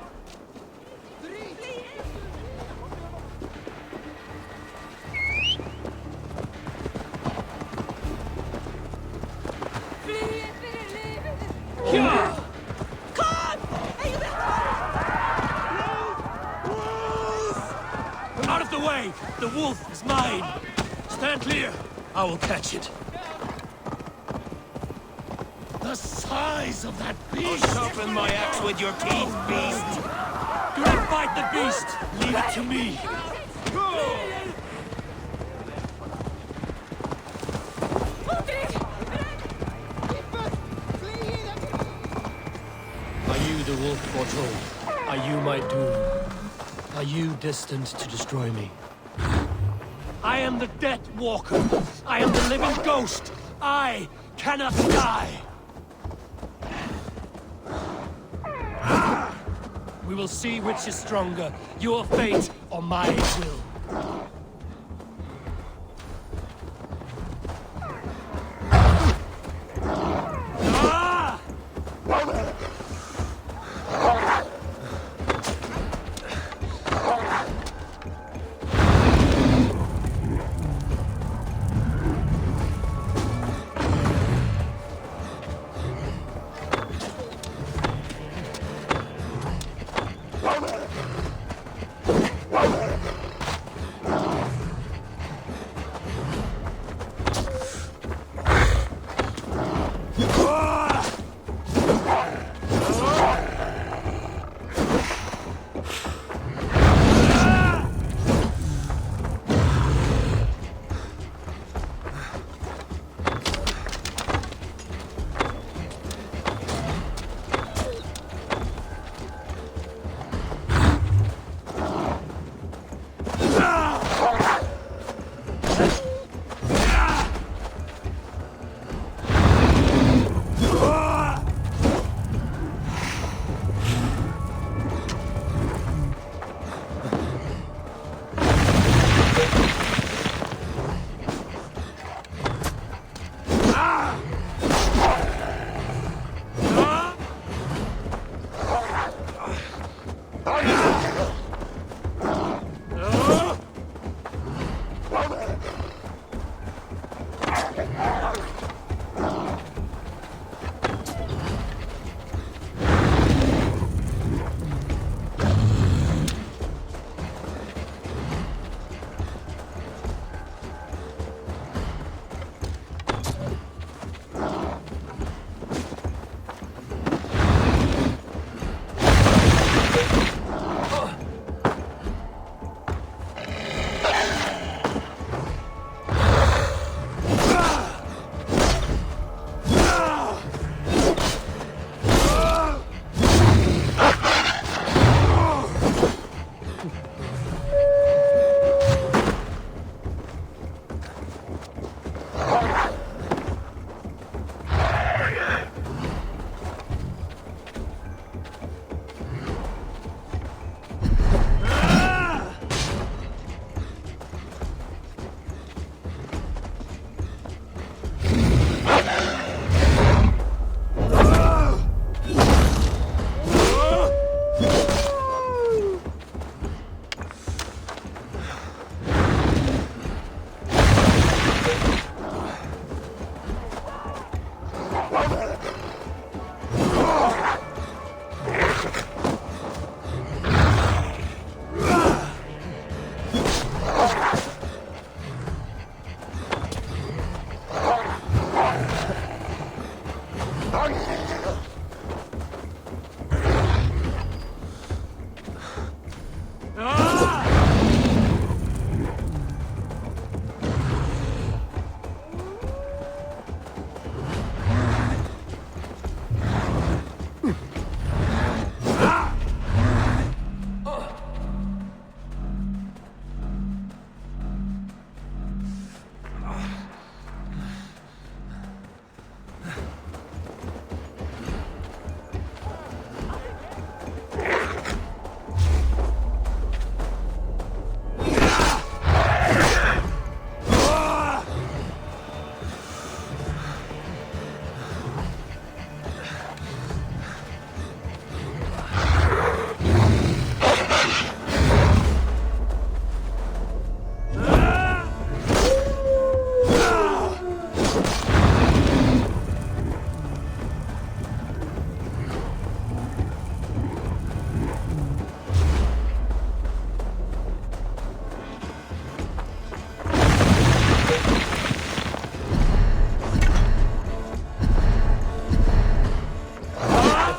The wolf is mine! Stand clear! I will catch it. The size of that beast! I'll sharpen my axe with your teeth, beast! Do not fight the beast! Leave it to me! Are you the wolf foretold? Are you my doom? Are you destined to destroy me? I am the Death Walker. I am the living ghost. I cannot die. We will see which is stronger, your fate or my will.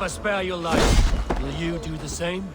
spare your life. Will you do the same?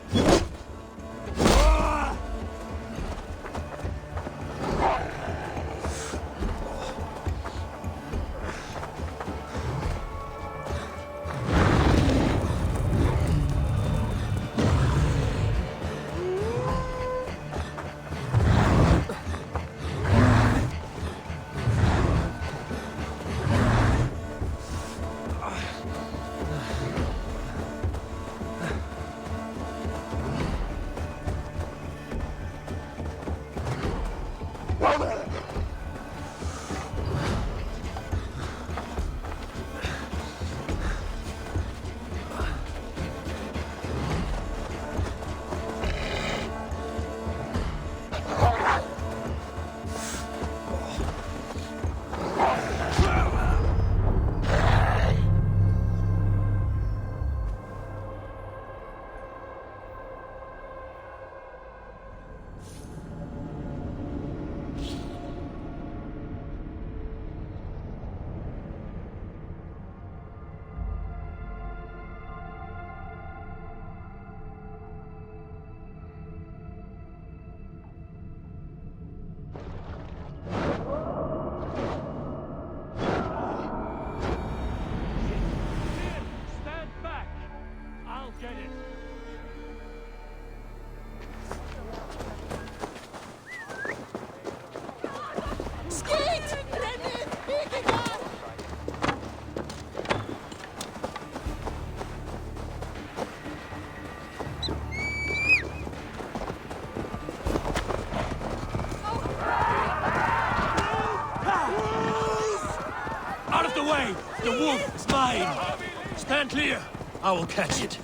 The wolf is mine! Stand clear! I will catch it.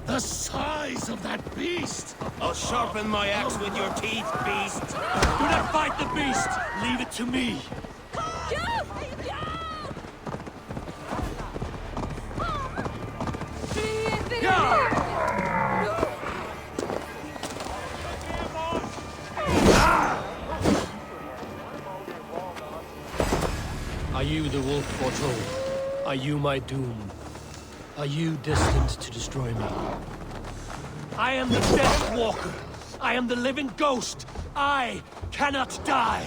The size of that beast! I'll sharpen my axe with your teeth, beast! Do not fight the beast! Leave it to me! Are you the wolf foretold? Are you my doom? Are you destined to destroy me? I am the Death Walker! I am the living ghost! I cannot die!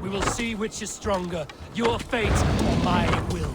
We will see which is stronger, your fate or my will.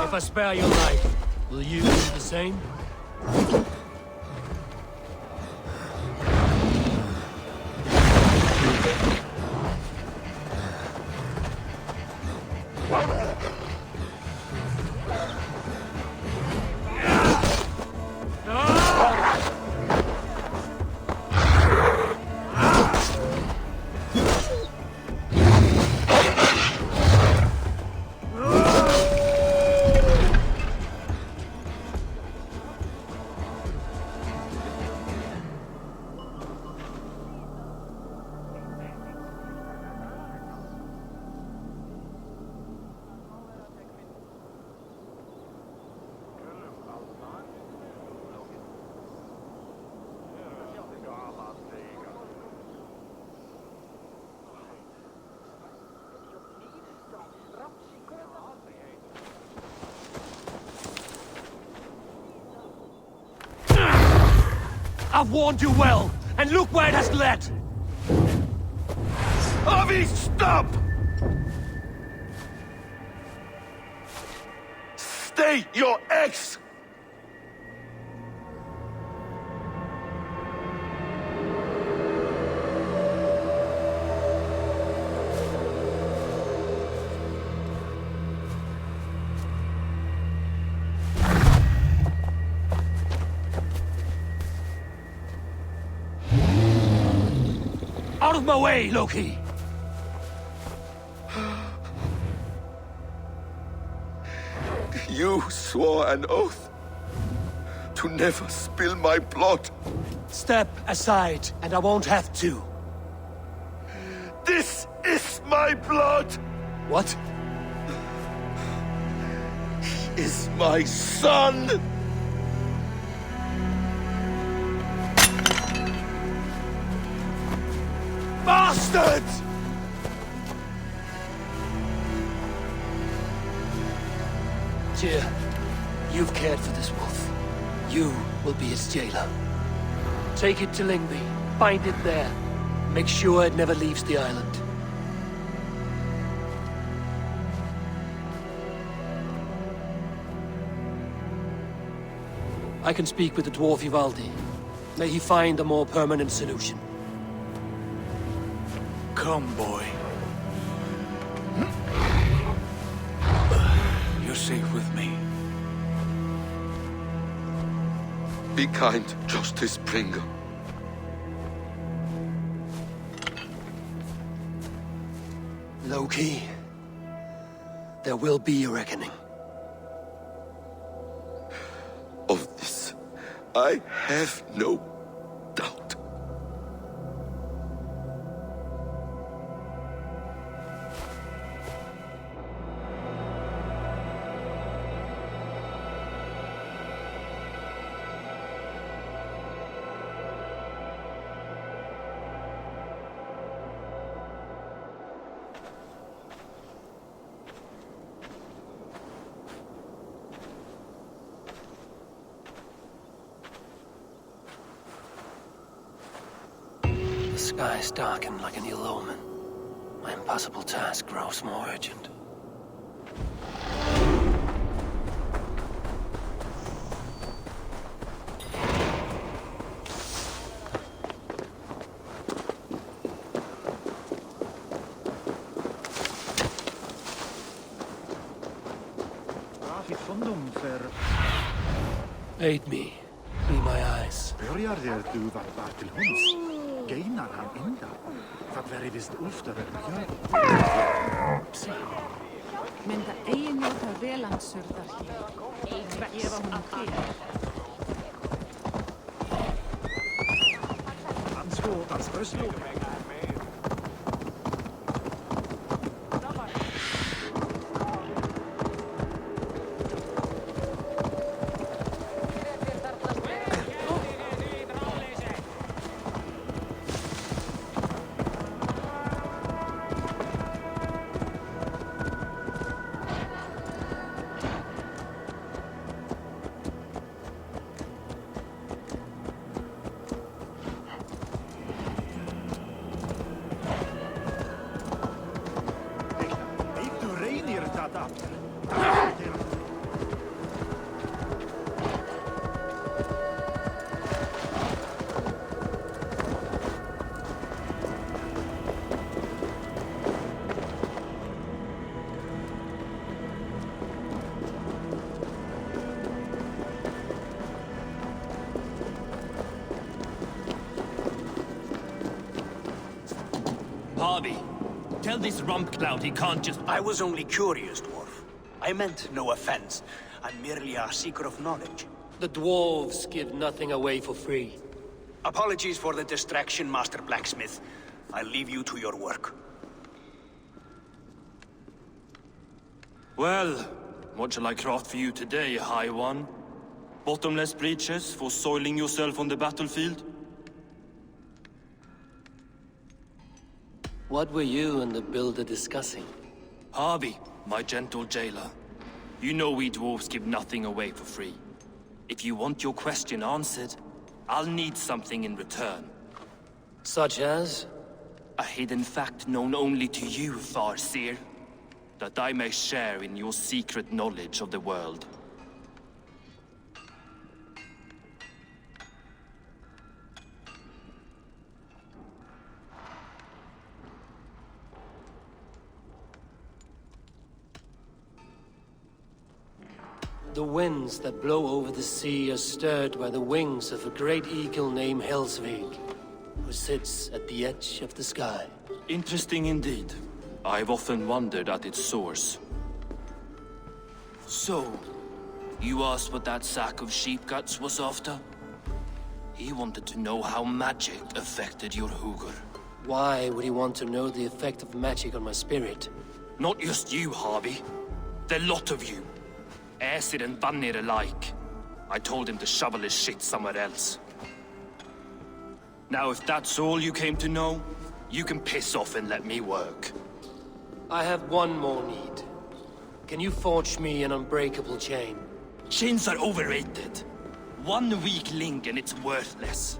If I spare your life, will you do the same? I've warned you well, and look where it has led! Avi, stop! Stay your ex! Out of my way, Loki! You swore an oath to never spill my blood. Step aside, and I won't have to. This is my blood! What? He is my son! Bastard! Seer, you've cared for this wolf. You will be its jailer. Take it to Lingby, bind it there. Make sure it never leaves the island. I can speak with the dwarf Ivaldi. May he find a more permanent solution. Come, boy. You're safe with me. Be kind, Justice Bringer. Loki, there will be a reckoning. Of the I have no doubt. The skies darken like an ill omen. My impossible task grows more urgent. Aid me. Be my eyes. Börjar det du var till hunds? Einar han ända. Það veri vist oftar Men það eigi nota velansurðar hér. Gefa hún hver. Han skåtar spörsmål. Harvey, tell this rump cloud he can't just... I was only curious, dwarf. I meant no offense. I'm merely a seeker of knowledge. The dwarves give nothing away for free. Apologies for the distraction, Master Blacksmith. I'll leave you to your work. Well, what shall I craft for you today, High One? Bottomless breeches for soiling yourself on the battlefield? What were you and the builder discussing? Harvey, my gentle jailer. You know we dwarves give nothing away for free. If you want your question answered, I'll need something in return. Such as? A hidden fact known only to you, Far Seer. That I may share in your secret knowledge of the world. The winds that blow over the sea are stirred by the wings of a great eagle named Selvik, who sits at the edge of the sky. Interesting indeed. I've often wondered at its source. So, you asked what that sack of sheep guts was after? He wanted to know how magic affected your hugger. Why would he want to know the effect of magic on my spirit? Not just you, Harvey. The lot of you. Aesir and Vanir alike. I told him to shovel his shit somewhere else. Now, if that's all you came to know, you can piss off and let me work. I have one more need. Can you forge me an unbreakable chain? Chains are overrated. One weak link and it's worthless.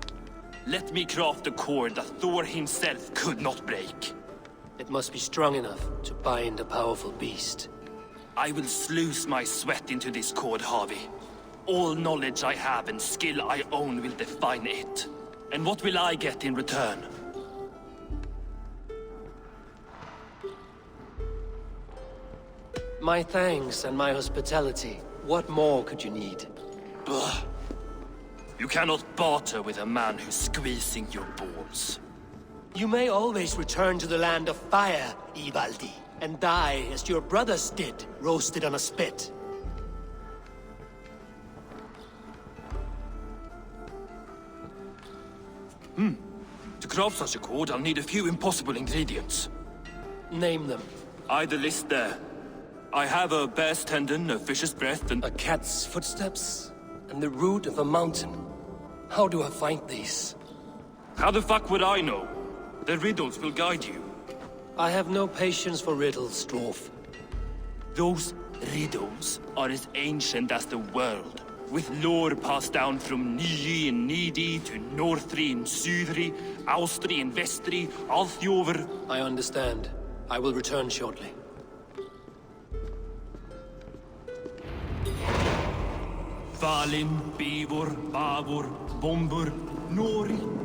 Let me craft a cord that Thor himself could not break. It must be strong enough to bind a powerful beast. I will sluice my sweat into this cord, Harvey. All knowledge I have and skill I own will define it. And what will I get in return? My thanks and my hospitality. What more could you need? Ugh. You cannot barter with a man who's squeezing your balls. You may always return to the land of fire, Ivaldi, and die as your brothers did, roasted on a spit. To craft such a cord, I'll need a few impossible ingredients. Name them. The list there. I have a bear's tendon, a fish's breath, and... A cat's footsteps, and the root of a mountain. How do I find these? How the fuck would I know? The riddles will guide you. I have no patience for riddles, Dwarf. Those riddles are as ancient as the world, with lore passed down from Niji and Nidi to Northri and Sudri, Austri and Vestri, Althjover. I understand. I will return shortly. Valin, Beivor, Bavor, Bombur, Nori.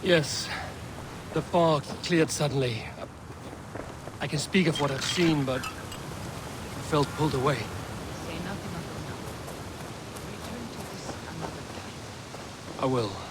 Yes. The fog cleared suddenly. I can speak of what I've seen, but I felt pulled away. Say nothing of it now. Return to this another time. I will.